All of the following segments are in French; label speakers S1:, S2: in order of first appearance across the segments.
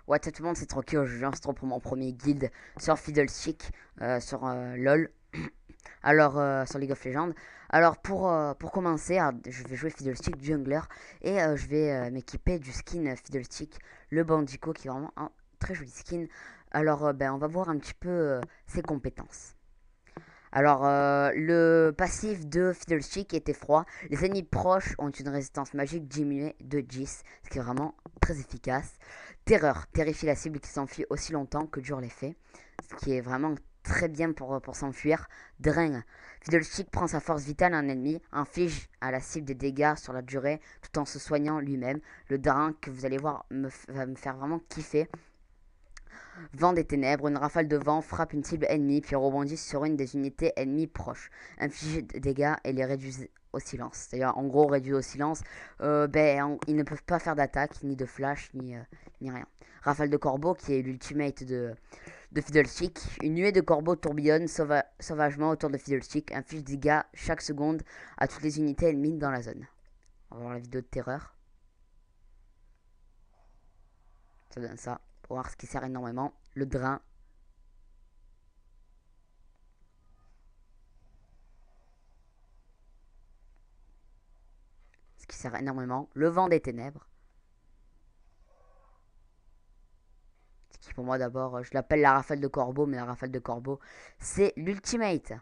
S1: Ouais, tout le monde, c'est tranquille. Je viens trop pour mon premier guild sur Fiddlestick, sur LoL. Alors, sur League of Legends. Alors, pour commencer, je vais jouer Fiddlestick Jungler et je vais m'équiper du skin Fiddlestick, le Bandico, qui est vraiment un très joli skin. Alors, on va voir un petit peu ses compétences. Alors, le passif de Fiddlestick était froid. Les ennemis proches ont une résistance magique diminuée de 10, ce qui est vraiment très efficace. Terreur, terrifie la cible qui s'enfuit aussi longtemps que dure l'effet, ce qui est vraiment très bien pour s'enfuir. Drain, Fiddlestick prend sa force vitale à un ennemi, inflige à la cible des dégâts sur la durée tout en se soignant lui-même. Le drain que vous allez voir va me faire vraiment kiffer. Vent des ténèbres, une rafale de vent frappe une cible ennemie puis rebondit sur une des unités ennemies proches. Inflige des dégâts et les réduit au silence. C'est-à-dire en gros réduit au silence, ils ne peuvent pas faire d'attaque, ni de flash, ni rien. Rafale de corbeau qui est l'ultimate de Fiddlestick. Une nuée de corbeaux tourbillonne sauvagement autour de Fiddlestick, inflige des dégâts chaque seconde à toutes les unités ennemies dans la zone. On va voir la vidéo de terreur. Ça donne ça. Pour voir ce qui sert énormément. Le drain. Ce qui sert énormément. Le vent des ténèbres. Ce qui pour moi d'abord, je l'appelle la rafale de corbeau, mais la rafale de corbeau, c'est l'ultimate.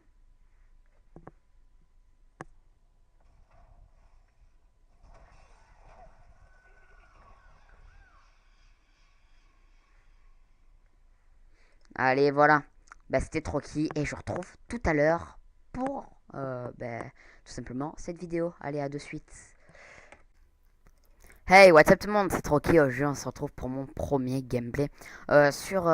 S1: Allez, voilà. C'était Trocky et je retrouve tout à l'heure pour tout simplement cette vidéo. Allez, à de suite. Hey, what's up tout le monde, c'est Trocky. Aujourd'hui, on se retrouve pour mon premier gameplay sur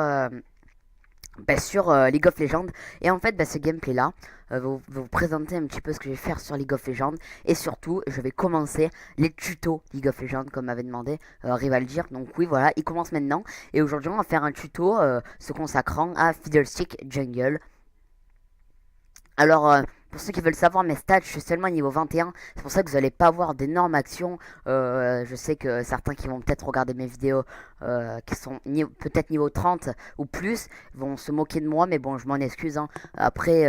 S1: League of Legends. Et en fait, ce gameplay là va vous présenter un petit peu ce que je vais faire sur League of Legends. Et surtout, je vais commencer les tutos League of Legends comme m'avait demandé Rivaldir. Donc oui, voilà, il commence maintenant. Et aujourd'hui, on va faire un tuto se consacrant à Fiddlestick Jungle. Alors, pour ceux qui veulent savoir mes stats, je suis seulement niveau 21. C'est pour ça que vous n'allez pas avoir d'énormes actions. Je sais que certains qui vont peut-être regarder mes vidéos, qui sont peut-être niveau 30 ou plus, vont se moquer de moi. Mais bon, je m'en excuse, hein. Après,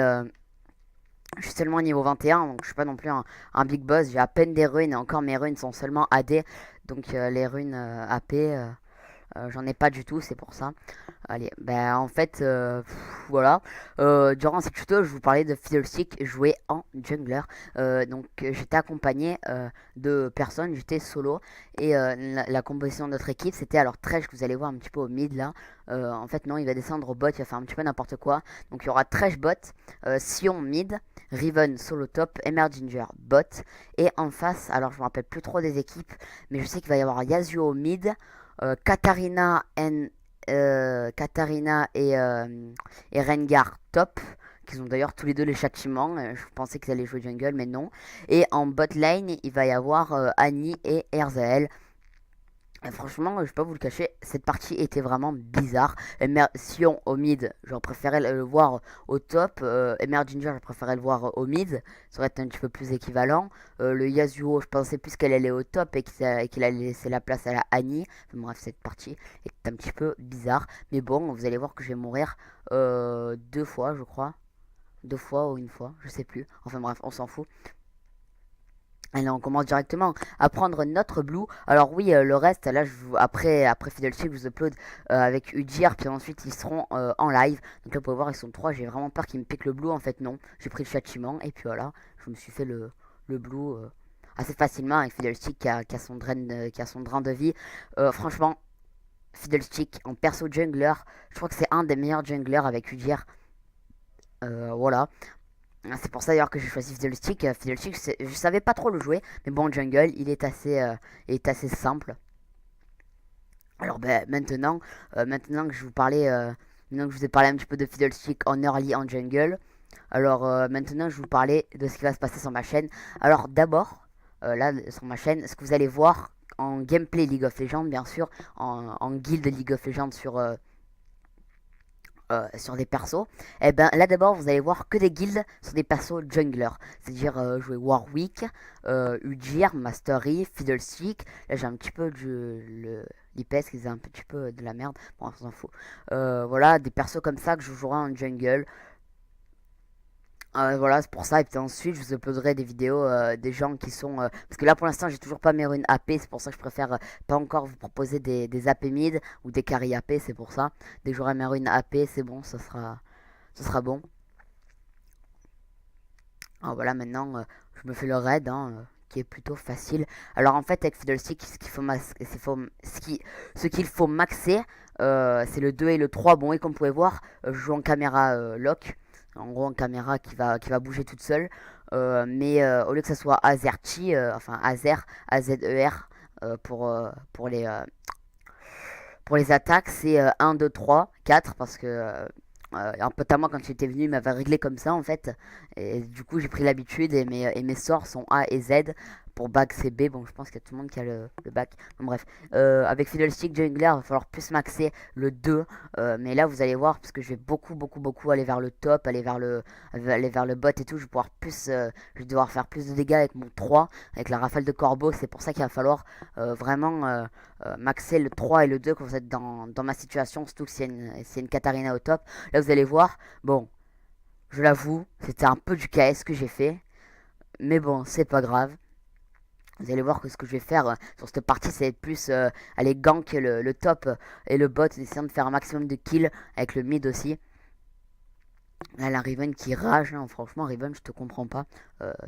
S1: je suis seulement niveau 21, donc je suis pas non plus un big boss. J'ai à peine des runes et encore mes runes sont seulement AD. Donc les runes AP, j'en ai pas du tout, c'est pour ça. Allez, en fait, voilà. Durant cette tuto, je vous parlais de Fiddlestick joué en jungler. Donc, j'étais accompagné de personnes, j'étais solo. Et la composition de notre équipe, c'était alors Thresh que vous allez voir un petit peu au mid là. En fait, non, il va descendre au bot, il va faire un petit peu n'importe quoi. Donc, il y aura Thresh bot, Sion mid, Riven solo top, Emerginger bot. Et en face, alors je me rappelle plus trop des équipes, mais je sais qu'il va y avoir Yasuo mid, Katarina et Rengar top, qui ont d'ailleurs tous les deux les châtiments. Je pensais qu'ils allaient jouer jungle, mais non. Et en bot lane, il va y avoir Annie et Erzael. Franchement, je vais pas vous le cacher, cette partie était vraiment bizarre. Sion au mid, j'aurais préféré le voir au top. Emerginger, je préférais le voir au mid. Ça aurait été un petit peu plus équivalent. Le Yasuo, je pensais plus qu'elle allait au top et qu'il allait laisser la place à la Annie. Enfin, bref, cette partie est un petit peu bizarre. Mais bon, vous allez voir que je vais mourir deux fois, je crois. Deux fois ou une fois, je sais plus. Enfin bref, on s'en fout. Allez, on commence directement à prendre notre blue. Alors oui, le reste, là, après Fiddlestick, je vous upload avec Udyr, puis ensuite ils seront en live. Donc là, vous pouvez voir, ils sont trois. J'ai vraiment peur qu'ils me piquent le blue. En fait, non. J'ai pris le châtiment, et puis voilà, je me suis fait le blue assez facilement avec Fiddlestick qui a son drain de vie. Franchement, Fiddlestick en perso jungler, je crois que c'est un des meilleurs junglers avec Udyr. Voilà. C'est pour ça d'ailleurs que j'ai choisi Fiddlestick. Fiddlestick, je savais pas trop le jouer, mais bon, jungle, il est assez simple. Alors maintenant que maintenant que je vous ai parlé un petit peu de Fiddlestick en early en jungle, alors maintenant je vais vous parler de ce qui va se passer sur ma chaîne. Alors d'abord, là sur ma chaîne, ce que vous allez voir en gameplay League of Legends, bien sûr, en guild League of Legends sur des persos, et ben là d'abord vous allez voir que des guildes sur des persos jungler, c'est-à-dire jouer Warwick, Ujir, Mastery, Fiddlestick. Là j'ai un petit peu l'IPS qui faisait un petit peu de la merde, bon on s'en fout. Voilà, des persos comme ça que je jouerai en jungle. Voilà, c'est pour ça. Et puis ensuite, je vous uploaderai des vidéos des gens qui sont. Parce que là, pour l'instant, j'ai toujours pas mes runes AP. C'est pour ça que je préfère pas encore vous proposer des AP mid ou des carry AP. C'est pour ça. Dès que j'aurai mes runes AP, c'est bon, ça sera bon. Alors voilà, maintenant, je me fais le raid, hein, qui est plutôt facile. Alors en fait, avec Fiddlestick, ce qu'il faut maxer, c'est le 2 et le 3. Bon, et comme vous pouvez voir, je joue en caméra lock. En gros, en caméra qui va bouger toute seule. Mais au lieu que ça soit Azerchi, enfin Azer, AZER, pour les attaques, c'est 1, 2, 3, 4. Parce que un pote à moi, quand il était venu, il m'avait réglé comme ça en fait. Et du coup, j'ai pris l'habitude et mes sorts sont A et Z. Pour bac, c'est B. Bon, je pense qu'il y a tout le monde qui a le bac. Bon, bref. Avec Fiddlestick Jungler, il va falloir plus maxer le 2. Mais là, vous allez voir, parce que je vais beaucoup, beaucoup, beaucoup aller vers le top, aller vers le bot et tout. Je vais devoir faire plus de dégâts avec mon 3, avec la rafale de corbeau. C'est pour ça qu'il va falloir vraiment maxer le 3 et le 2 quand vous êtes dans ma situation. Surtout que c'est une Katarina au top. Là, vous allez voir, bon, je l'avoue, c'était un peu du KS que j'ai fait. Mais bon, c'est pas grave. Vous allez voir que ce que je vais faire sur cette partie, c'est plus aller gank le top et le bot, en essayant de faire un maximum de kills avec le mid aussi. Là, la Riven qui rage, hein. Franchement, Riven, je te comprends pas.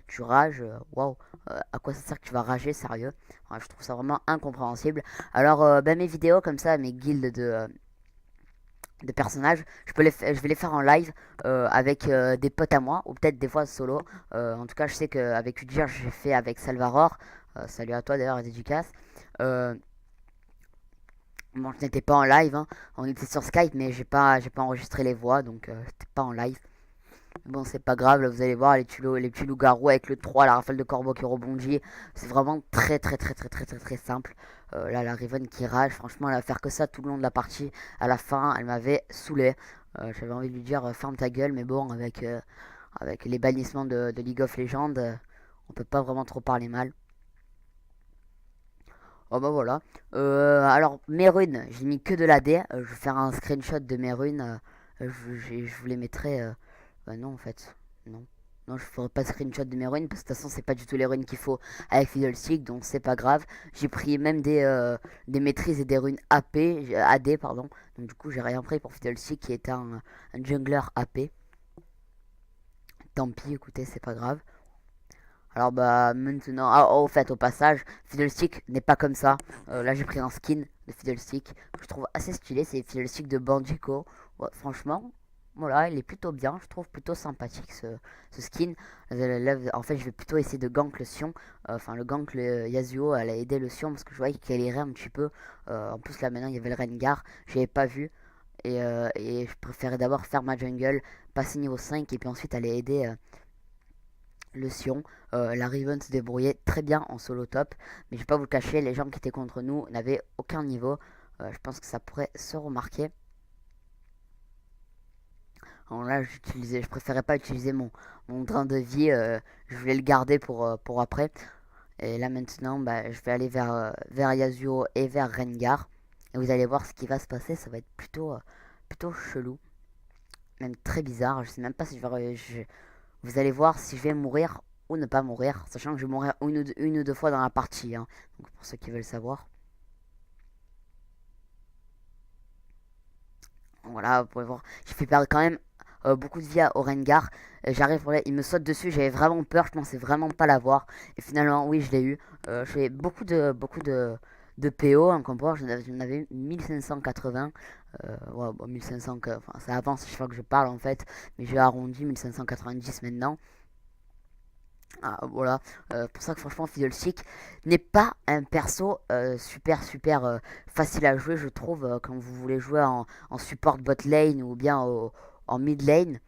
S1: Tu rages, waouh. À quoi ça sert que tu vas rager, sérieux? Ouais, je trouve ça vraiment incompréhensible. Alors, mes vidéos comme ça, mes guildes de personnages, je vais les faire en live avec des potes à moi, ou peut-être des fois solo. En tout cas, je sais qu'avec Ujir, j'ai fait avec Salvaror. Salut à toi d'ailleurs, dédicace. Euh, bon, je n'étais pas en live, hein. On était sur Skype, mais j'ai pas enregistré les voix, donc j'étais pas en live. Bon, c'est pas grave, là, vous allez voir les petits loups-garous avec le 3, la rafale de corbeau qui rebondit. C'est vraiment très très très très très très très simple. Là, la Riven qui rage, franchement, elle va faire que ça tout le long de la partie. À la fin, elle m'avait saoulé. J'avais envie de lui dire ferme ta gueule, mais bon, avec les bannissements de League of Legends, on peut pas vraiment trop parler mal. Oh bah voilà. Alors, mes runes, j'ai mis que de l'AD. Je vais faire un screenshot de mes runes. Je vous les mettrai. Bah non, en fait. Non. Non, je ferai pas de screenshot de mes runes parce que de toute façon, c'est pas du tout les runes qu'il faut avec Fiddlestick, donc c'est pas grave. J'ai pris même des maîtrises et des runes AP, AD, pardon. Donc du coup, j'ai rien pris pour Fiddlestick qui est un jungler AP. Tant pis, écoutez, c'est pas grave. Alors bah maintenant, au fait, au passage, Fiddlestick n'est pas comme ça. Là j'ai pris un skin de Fiddlestick que je trouve assez stylé, c'est Fiddlestick de Bandico. Ouais, franchement, voilà, il est plutôt bien, je trouve plutôt sympathique ce skin. Là, en fait, je vais plutôt essayer de gank le Sion. Enfin, le gank le Yasuo, elle a aidé le Sion parce que je voyais qu'elle irait un petit peu. En plus, là maintenant, il y avait le Rengar, j'avais pas vu. Et je préférais d'abord faire ma jungle, passer niveau 5 et puis ensuite aller aider le Sion. La Riven se débrouillait très bien en solo top, mais je vais pas vous le cacher, les gens qui étaient contre nous n'avaient aucun niveau. Je pense que ça pourrait se remarquer. Alors là, je préférais pas utiliser mon drain de vie, je voulais le garder pour après. Et là maintenant, bah, je vais aller vers Yasuo et vers Rengar. Et vous allez voir ce qui va se passer, ça va être plutôt chelou, même très bizarre. Je sais même pas si vous allez voir si je vais mourir ou ne pas mourir, sachant que je vais mourir une ou deux fois dans la partie, hein. Donc pour ceux qui veulent savoir. Voilà, vous pouvez voir. J'ai fait perdre quand même beaucoup de vie à Orengar. J'arrive pour là, il me saute dessus, j'avais vraiment peur, je pensais vraiment pas l'avoir. Et finalement, oui, je l'ai eu. Je fais beaucoup de PO en comport, j'en avais 1580. Ouais, bon, 1500, enfin, ça avance chaque fois que je parle en fait, mais j'ai arrondi 1590 maintenant. Ah, voilà, pour ça que franchement Fiddlestick n'est pas un perso super super facile à jouer, je trouve, quand vous voulez jouer en support bot lane ou bien en mid lane.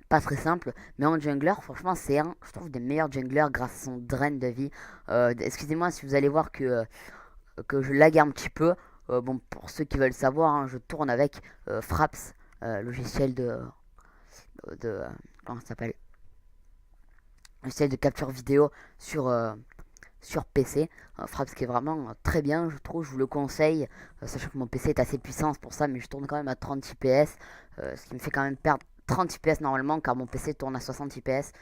S1: Pas très simple, mais en jungler, franchement, c'est un, je trouve, des meilleurs junglers grâce à son drain de vie. Excusez-moi si vous allez voir que je lag un petit peu. Bon, pour ceux qui veulent savoir, hein, je tourne avec Fraps, logiciel de comment ça s'appelle? Logiciel de capture vidéo sur, sur PC. Fraps qui est vraiment très bien, je trouve, je vous le conseille, sachant que mon PC est assez puissant c'est pour ça, mais je tourne quand même à 30 fps, ce qui me fait quand même perdre 30 fps normalement, car mon PC tourne à 60 fps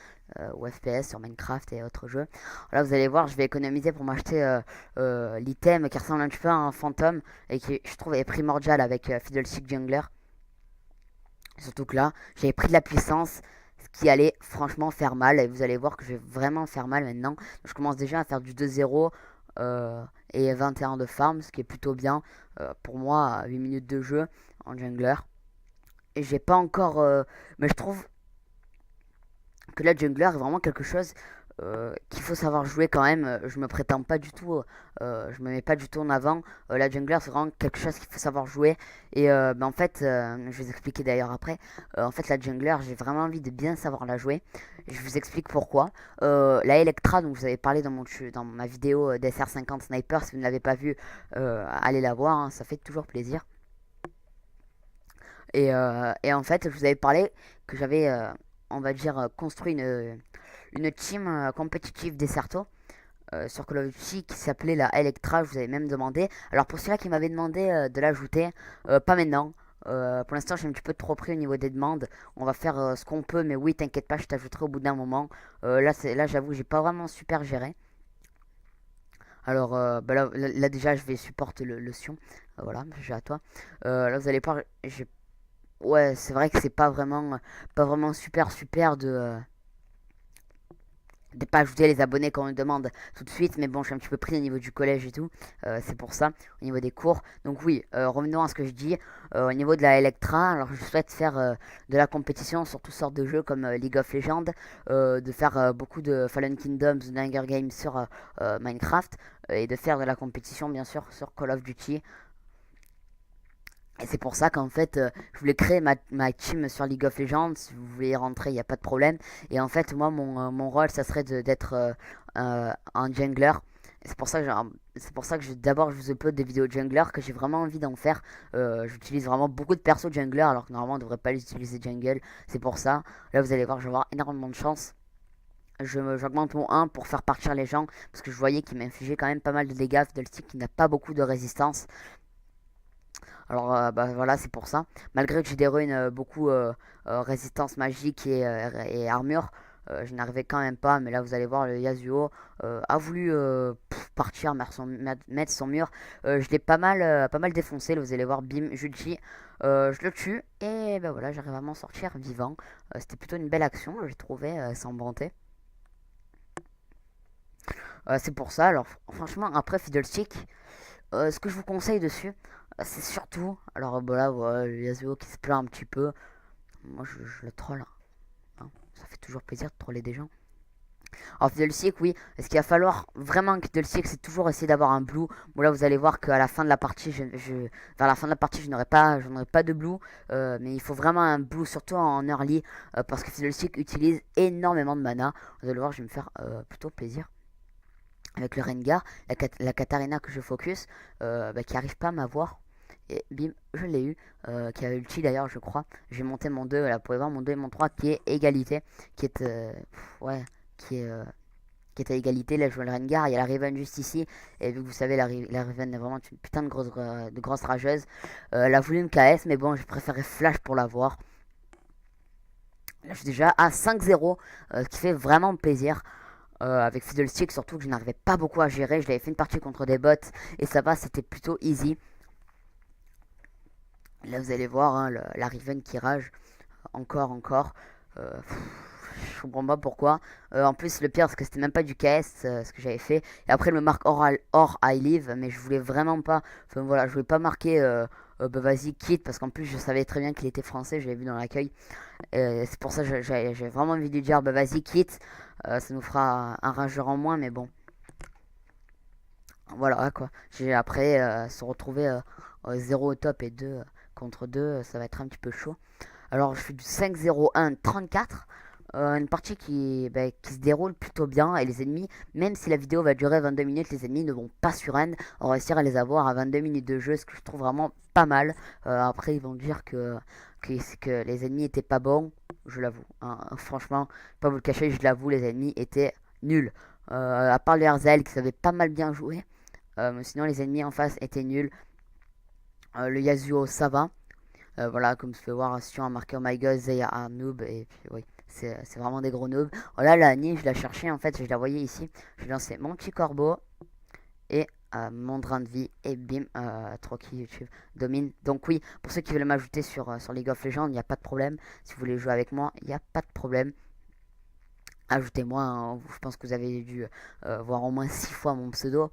S1: ou fps sur Minecraft et autres jeux. Là, vous allez voir, je vais économiser pour m'acheter l'item qui ressemble un petit peu à un fantôme et qui, je trouve, est primordial avec Fiddlestick Jungler. Surtout que là, j'avais pris de la puissance, ce qui allait franchement faire mal. Et vous allez voir que je vais vraiment faire mal maintenant. Donc, je commence déjà à faire du 2-0 et 21 de farm, ce qui est plutôt bien pour moi à 8 minutes de jeu en jungler. Et j'ai pas encore... mais je trouve que la jungler est vraiment quelque chose qu'il faut savoir jouer quand même. Je me prétends pas du tout, je me mets pas du tout en avant. La jungler c'est vraiment quelque chose qu'il faut savoir jouer. Et en fait, je vais vous expliquer d'ailleurs après. En fait, la jungler, j'ai vraiment envie de bien savoir la jouer. Je vous explique pourquoi. La Electra, donc vous avez parlé dans ma vidéo d'SR50 Sniper, si vous ne l'avez pas vue, allez la voir, hein, ça fait toujours plaisir. Et en fait, je vous avais parlé que j'avais, on va dire, construit une team compétitive des Certo sur Call of Duty qui s'appelait la Electra. Je vous avais même demandé. Alors, pour ceux-là qui m'avaient demandé de l'ajouter, pas maintenant. Pour l'instant, j'ai un petit peu trop pris au niveau des demandes. On va faire ce qu'on peut, mais oui, t'inquiète pas, je t'ajouterai au bout d'un moment. Là, j'avoue, j'ai pas vraiment super géré. Alors, bah là, déjà, je vais supporter le Sion. Voilà, j'ai à toi. Là, vous allez voir, ouais, c'est vrai que c'est pas vraiment super super de pas ajouter les abonnés quand on me demande tout de suite, mais bon, je suis un petit peu pris au niveau du collège et tout, c'est pour ça, au niveau des cours. Donc oui, revenons à ce que je dis. Au niveau de la Electra, alors je souhaite faire de la compétition sur toutes sortes de jeux comme League of Legends, de faire beaucoup de Fallen Kingdoms, de Hunger Games sur Minecraft, et de faire de la compétition bien sûr sur Call of Duty. Et c'est pour ça qu'en fait, je voulais créer ma team sur League of Legends. Si vous voulez y rentrer, il n'y a pas de problème. Et en fait, moi, mon rôle, ça serait d'être un jungler. Et c'est pour ça que d'abord je vous upload des vidéos jungler que j'ai vraiment envie d'en faire. J'utilise vraiment beaucoup de persos jungler alors que normalement on ne devrait pas les utiliser jungle. C'est pour ça. Là, vous allez voir, je vais avoir énormément de chance. J'augmente mon 1 pour faire partir les gens parce que je voyais qu'il m'infligeait quand même pas mal de dégâts. Fiddlestick qui n'a pas beaucoup de résistance. Alors bah, voilà, c'est pour ça. Malgré que j'ai des runes beaucoup résistance magique et armure, je n'arrivais quand même pas. Mais là, vous allez voir, le Yasuo a voulu partir, mettre son mur. Je l'ai pas mal défoncé. Là, vous allez voir, bim, Julchi. Je le tue et ben voilà, j'arrive à m'en sortir vivant. C'était plutôt une belle action, j'ai trouvé, sans vanter. C'est pour ça. Alors franchement, après Fiddlestick, ce que je vous conseille dessus, c'est surtout. Alors bah là, ouais, le Yasuo qui se plaint un petit peu. Moi, je le troll, hein. Ça fait toujours plaisir de troller des gens. Alors, Fiddlestick, oui. Est-ce qu'il va falloir vraiment que Fiddlestick, c'est toujours essayer d'avoir un blue. Bon, là, vous allez voir qu'à la fin de la partie, vers la fin de la partie, je n'aurai pas de blue. Mais il faut vraiment un blue, surtout en early. Parce que Fiddlestick utilise énormément de mana. Vous allez voir, je vais me faire plutôt plaisir avec le Rengar, la Katarina que je focus, bah, qui arrive pas à m'avoir. Et bim, je l'ai eu, qui a ulti d'ailleurs, je crois. J'ai monté mon 2, là, vous pouvez voir mon 2 et mon 3 qui est égalité, qui est, ouais, qui est, euh, qui est à égalité. Là, je vois le Rengar, il y a la Riven juste ici. Et vu que vous savez, la Riven est vraiment une putain de grosse rageuse. Elle a voulu me KS, mais bon, j'ai préféré Flash pour l'avoir. Là, je suis déjà à 5-0, ce qui fait vraiment plaisir. Avec Fiddlestick, surtout que je n'arrivais pas beaucoup à gérer. Je l'avais fait une partie contre des bots et ça va, c'était plutôt easy. Là, vous allez voir hein, la Riven qui rage. Encore. Je comprends pas pourquoi. En plus, le pire, c'est que c'était même pas du KS ce que j'avais fait. Et après, il me marque or I live, mais je voulais vraiment pas. Enfin voilà, je voulais pas marquer. Bah vas-y, quitte, parce qu'en plus, je savais très bien qu'il était français, je l'avais vu dans l'accueil. C'est pour ça que j'ai vraiment envie de lui dire, bah vas-y, quitte. Ça nous fera un rageur en moins, mais bon. Voilà quoi. J'ai après se retrouver 0 au top et 2 contre 2, ça va être un petit peu chaud. Alors je fais du 5-0-1-34. Une partie qui se déroule plutôt bien et les ennemis, même si la vidéo va durer 22 minutes, les ennemis ne vont pas surrend. On va réussir à les avoir à 22 minutes de jeu, ce que je trouve vraiment pas mal. Après, ils vont dire que les ennemis étaient pas bons, je l'avoue, hein. Franchement, pas vous le cacher, je l'avoue, les ennemis étaient nuls. À part le Herzel qui savait pas mal bien jouer, sinon les ennemis en face étaient nuls. Le Yasuo, ça va. Voilà, comme je peux voir, si on a marqué Oh my god, they are un noob. Et puis, oui, c'est vraiment des gros noobs. Voilà, la Annie, je la cherchais en fait, je la voyais ici. Je lançais mon petit corbeau et mon drain de vie. Et bim, Troki YouTube domine. Donc, oui, pour ceux qui veulent m'ajouter sur League of Legends, il n'y a pas de problème. Si vous voulez jouer avec moi, il n'y a pas de problème. Ajoutez-moi, hein, je pense que vous avez dû voir au moins 6 fois mon pseudo.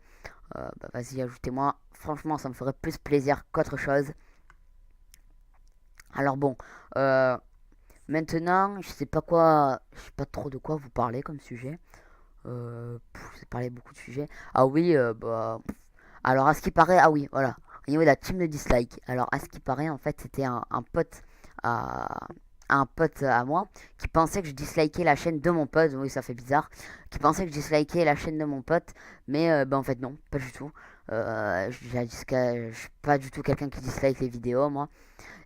S1: Bah, vas-y, ajoutez-moi. Franchement, ça me ferait plus plaisir qu'autre chose. Alors bon, euh, maintenant, je sais pas trop de quoi vous parler comme sujet. J'ai parlé beaucoup de sujets. Ah oui, alors à ce qui paraît, ah oui, voilà. Au niveau de la team de dislike. Alors à ce qui paraît, en fait, c'était un pote à un pote à moi qui pensait que je dislikais la chaîne de mon pote. Oui, ça fait bizarre. Qui pensait que je dislikais la chaîne de mon pote, mais en fait non, pas du tout. Je suis pas du tout quelqu'un qui dislike les vidéos, moi.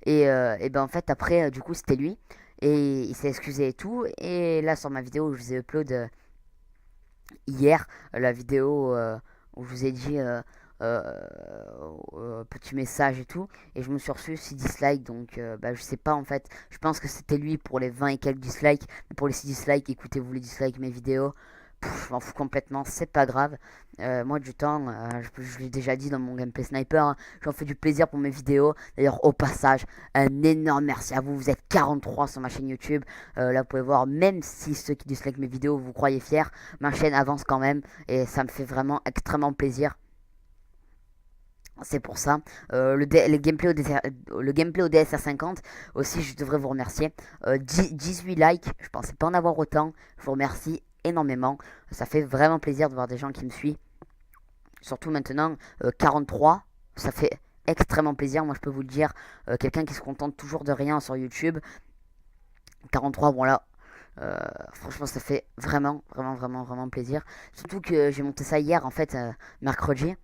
S1: Et ben en fait après du coup c'était lui et il s'est excusé et tout et là sur ma vidéo où je vous ai upload hier la vidéo où je vous ai dit euh, petit message et tout et je me suis reçu 6 dislikes donc bah, je sais pas en fait je pense que c'était lui pour les 20 et quelques dislikes mais pour les 6 dislikes écoutez-vous les dislikes mes vidéos. Je m'en fous complètement, c'est pas grave. Moi, du temps, je l'ai déjà dit dans mon gameplay sniper, hein, j'en fais du plaisir pour mes vidéos. D'ailleurs, au passage, un énorme merci à vous. Vous êtes 43 sur ma chaîne YouTube. Là, vous pouvez voir, même si ceux qui dislike mes vidéos, vous croyez fiers, ma chaîne avance quand même. Et ça me fait vraiment extrêmement plaisir. C'est pour ça. Le gameplay au DSR 50, aussi, je devrais vous remercier. 18 likes, je pensais pas en avoir autant. Je vous remercie énormément. Ça fait vraiment plaisir de voir des gens qui me suivent. Surtout maintenant, 43, ça fait extrêmement plaisir. Moi, je peux vous le dire. Quelqu'un qui se contente toujours de rien sur YouTube. 43, bon là, franchement, ça fait vraiment, vraiment, vraiment, vraiment plaisir. Surtout que j'ai monté ça hier, en fait, mercredi.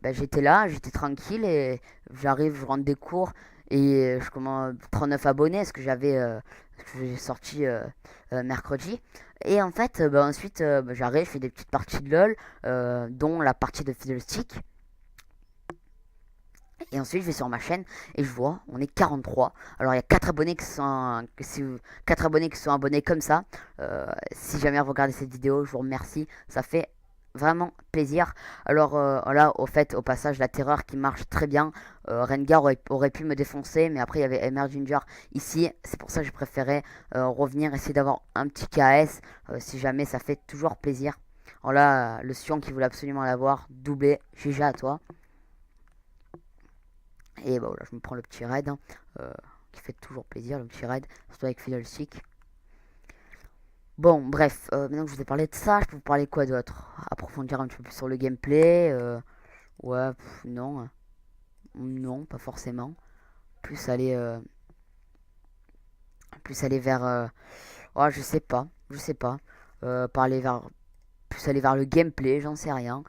S1: Bah, j'étais là, j'étais tranquille et j'arrive, je rentre des cours et je commence 39 abonnés, ce que j'ai sorti mercredi. Et en fait, bah, ensuite, bah, j'arrive, je fais des petites parties de LoL, dont la partie de Fiddlestick. Et ensuite, je vais sur ma chaîne et je vois, on est 43. Alors, il y a 4 abonnés qui sont, 4 abonnés qui sont abonnés comme ça. Si jamais vous regardez cette vidéo, je vous remercie. Ça fait vraiment plaisir. Alors, là, au fait, au passage, la terreur qui marche très bien. Rengar aurait pu me défoncer, mais après, il y avait Emer Ginger ici. C'est pour ça que j'ai préféré revenir, essayer d'avoir un petit KS. Si jamais, ça fait toujours plaisir. Alors là, le Sion qui voulait absolument l'avoir, doublé. GG à toi. Et bah voilà, je me prends le petit raid, hein, qui fait toujours plaisir, le petit raid, surtout avec Fiddlestick. Bon, bref, maintenant que je vous ai parlé de ça, je peux vous parler quoi d'autre? Approfondir un petit peu plus sur le gameplay. Ouais, non. Non, pas forcément. Plus aller, euh, plus aller vers... oh, je sais pas, je sais pas. Parler vers... Plus aller vers le gameplay, j'en sais rien.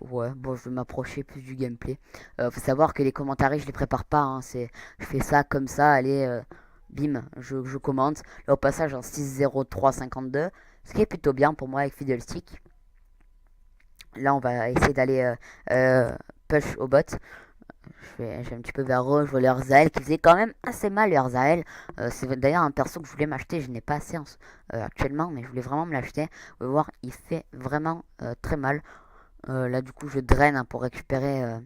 S1: Ouais, bon, je vais m'approcher plus du gameplay. Faut savoir que les commentaires, je les prépare pas, hein, je fais ça comme ça, allez, bim, je commente. Là, au passage, en 6-0-3-52, ce qui est plutôt bien pour moi avec Fiddlestick. Là, on va essayer d'aller push au bot. Je vais un petit peu vers eux, je vois leur Zael qui faisait quand même assez mal leur Zael. C'est d'ailleurs un perso que je voulais m'acheter, je n'ai pas assez actuellement, mais je voulais vraiment me l'acheter. Vous pouvez voir, il fait vraiment très mal. Là, du coup, je draine, hein, pour récupérer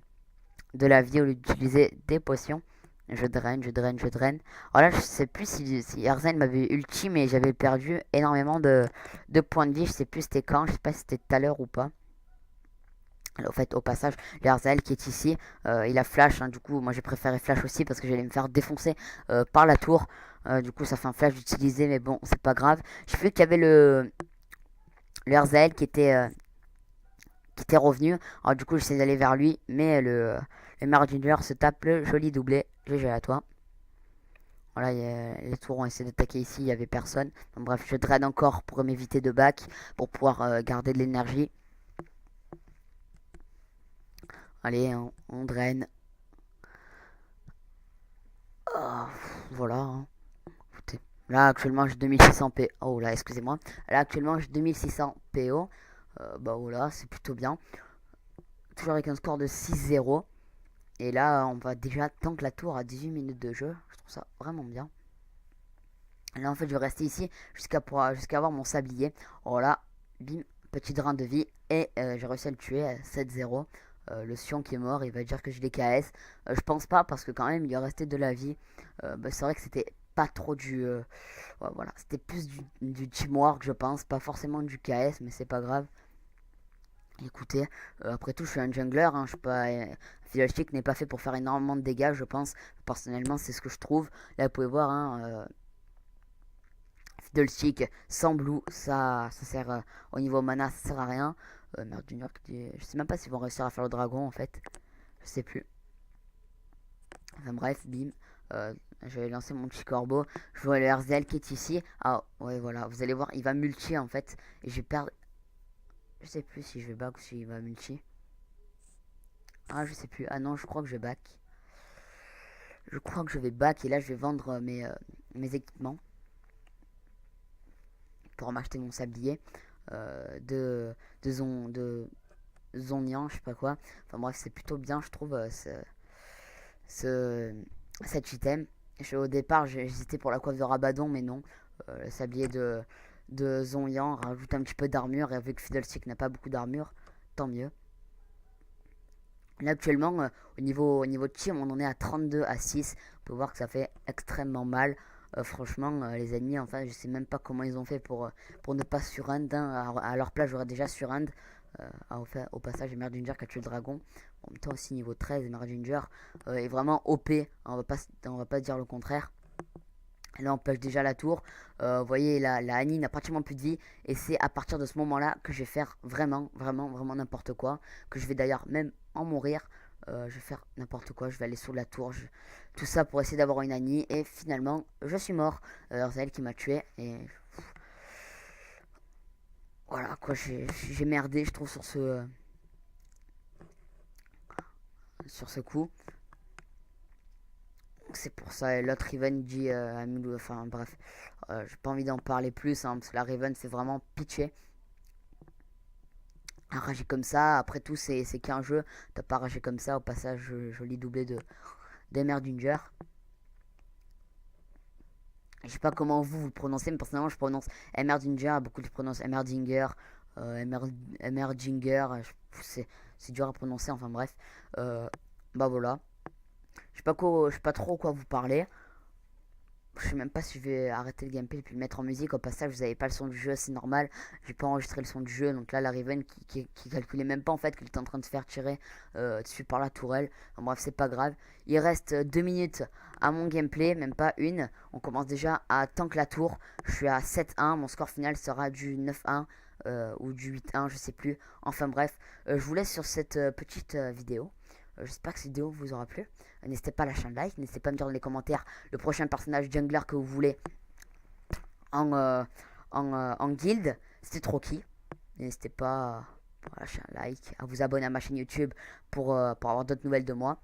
S1: de la vie au lieu d'utiliser des potions. Je draine, je draine, je draine. Alors là, je sais plus si Erzen m'avait ulti, mais j'avais perdu énormément de points de vie. Je sais plus c'était quand, je sais pas si c'était tout à l'heure ou pas. Alors, au fait, au passage, l'Erzel qui est ici, il a flash, hein, du coup, moi j'ai préféré flash aussi parce que j'allais me faire défoncer par la tour. Du coup, ça fait un flash d'utiliser, mais bon, c'est pas grave. J'ai vu qu'il y avait le Erzel qui était revenu. Alors du coup, j'essaie d'aller vers lui, mais le Mardiner se tape le joli doublé. GG à toi. Voilà, les tours ont essayé d'attaquer ici, il n'y avait personne. Donc, bref, je draine encore pour m'éviter de back, pour pouvoir garder de l'énergie. Allez, on draine. Oh, voilà, hein. Écoutez, là actuellement j'ai 2600 PO. Oh là, excusez-moi. Là actuellement j'ai 2600 PO. Bah voilà, c'est plutôt bien. Toujours avec un score de 6-0. Et là, on va déjà tank la tour à 18 minutes de jeu. Je trouve ça vraiment bien. Là, en fait, je vais rester ici jusqu'à avoir mon sablier. Oh là, bim, petit drain de vie. Et j'ai réussi à le tuer à 7-0. Le Sion qui est mort, il va dire que je l'ai KS. Je pense pas parce que quand même, il lui restait de la vie. Bah, c'est vrai que c'était pas trop du... ouais, voilà, c'était plus du teamwork, je pense. Pas forcément du KS, mais c'est pas grave. Écoutez, après tout, je suis un jungler, hein, je suis pas. Fiddlestick n'est pas fait pour faire énormément de dégâts, je pense. Personnellement, c'est ce que je trouve. Là, vous pouvez voir, hein, Fiddlestick sans blue, ça sert au niveau mana, ça sert à rien. Merde, Junior, je sais même pas s'ils vont réussir à faire le dragon en fait. Je sais plus. Enfin bref, bim. Euh, je vais lancer mon petit corbeau. Je vois le RZL qui est ici. Ah ouais, voilà, vous allez voir, il va multi en fait. Et je vais perdre. Je sais plus si je vais back ou s'il va multi. Ah, je sais plus. Ah non, je crois que je vais back. Je crois que je vais back et là je vais vendre mes équipements pour m'acheter mon sablier de Zonian, je sais pas quoi. Enfin bref, c'est plutôt bien, je trouve, ce, cet item. Au départ, j'ai hésité pour la coiffe de Rabadon, mais non. Le sablier de Zonian rajoute un petit peu d'armure et vu que Fiddlestick n'a pas beaucoup d'armure, tant mieux. Là actuellement, au niveau de team, on en est à 32 à 6. On peut voir que ça fait extrêmement mal. Franchement, les ennemis, enfin, je sais même pas comment ils ont fait pour ne pas surhand, hein. À leur place, j'aurais déjà surhand. Au passage, Emerginger qui a tué le dragon. En même temps aussi niveau 13, Emerginger est vraiment OP. On va pas dire le contraire. Là, on pêche déjà la tour. Vous voyez, la Annie n'a pratiquement plus de vie. Et c'est à partir de ce moment-là que je vais faire vraiment, vraiment, vraiment n'importe quoi. Que je vais d'ailleurs même en mourir. Je vais faire n'importe quoi. Je vais aller sous la tour. Tout ça pour essayer d'avoir une Annie. Et finalement, je suis mort. C'est elle qui m'a tué. Et voilà, quoi. J'ai merdé, je trouve, sur ce coup. C'est pour ça, l'autre Riven dit à Milou, enfin bref, j'ai pas envie d'en parler plus, hein, parce que la Riven c'est vraiment pitché. À rager comme ça, après tout c'est qu'un jeu, t'as pas ragé comme ça, au passage joli doublé d'Emerdinger. Je sais pas comment vous le prononcez, mais personnellement je prononce Emerdinger, beaucoup le prononcent Emerdinger, Emer, Emerdinger, c'est dur à prononcer, enfin bref. Euh, Bah voilà, je sais pas trop quoi vous parler. Je sais même pas si je vais arrêter le gameplay et puis le mettre en musique. Au passage, vous n'avez pas le son du jeu, c'est normal. J'ai pas enregistré le son du jeu. Donc là, la Riven qui calculait même pas en fait qu'il était en train de se faire tirer dessus par la tourelle. Enfin, bref, c'est pas grave. Il reste 2 minutes à mon gameplay, même pas une. On commence déjà à tank la tour. Je suis à 7-1. Mon score final sera du 9-1 ou du 8-1, je sais plus. Enfin bref, je vous laisse sur cette petite vidéo. J'espère que cette vidéo vous aura plu. N'hésitez pas à lâcher un like, n'hésitez pas à me dire dans les commentaires le prochain personnage jungler que vous voulez en, en guild. C'était trop qui. N'hésitez pas à lâcher un like, à vous abonner à ma chaîne YouTube pour avoir d'autres nouvelles de moi.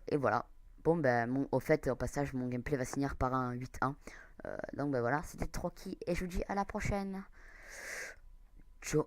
S1: Et voilà. Bon, ben, au fait, au passage, mon gameplay va finir par un 8-1. Donc, ben voilà, c'était trop qui. Et je vous dis à la prochaine. Ciao.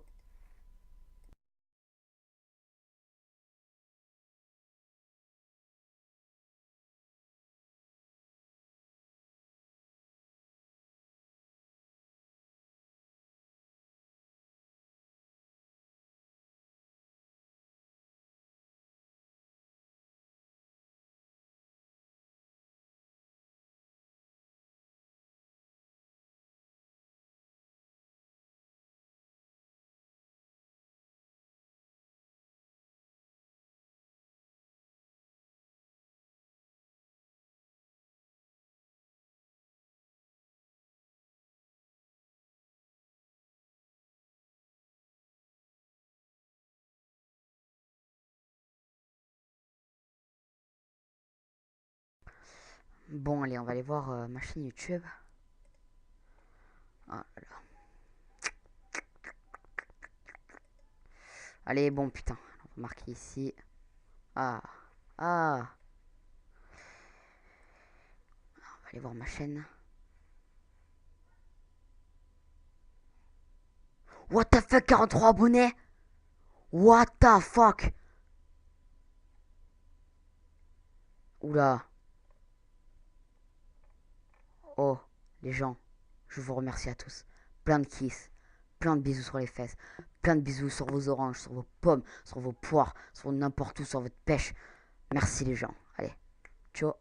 S1: Bon, allez, on va aller voir ma chaîne YouTube. Ah, là, là. Allez, bon, putain. On va marquer ici. Ah, ah. On va aller voir ma chaîne. What the fuck, 43 abonnés? What the fuck? Oula. Oh, les gens, je vous remercie à tous. Plein de kiss, plein de bisous sur les fesses, plein de bisous sur vos oranges, sur vos pommes, sur vos poires, sur n'importe où, sur votre pêche. Merci les gens. Allez, ciao.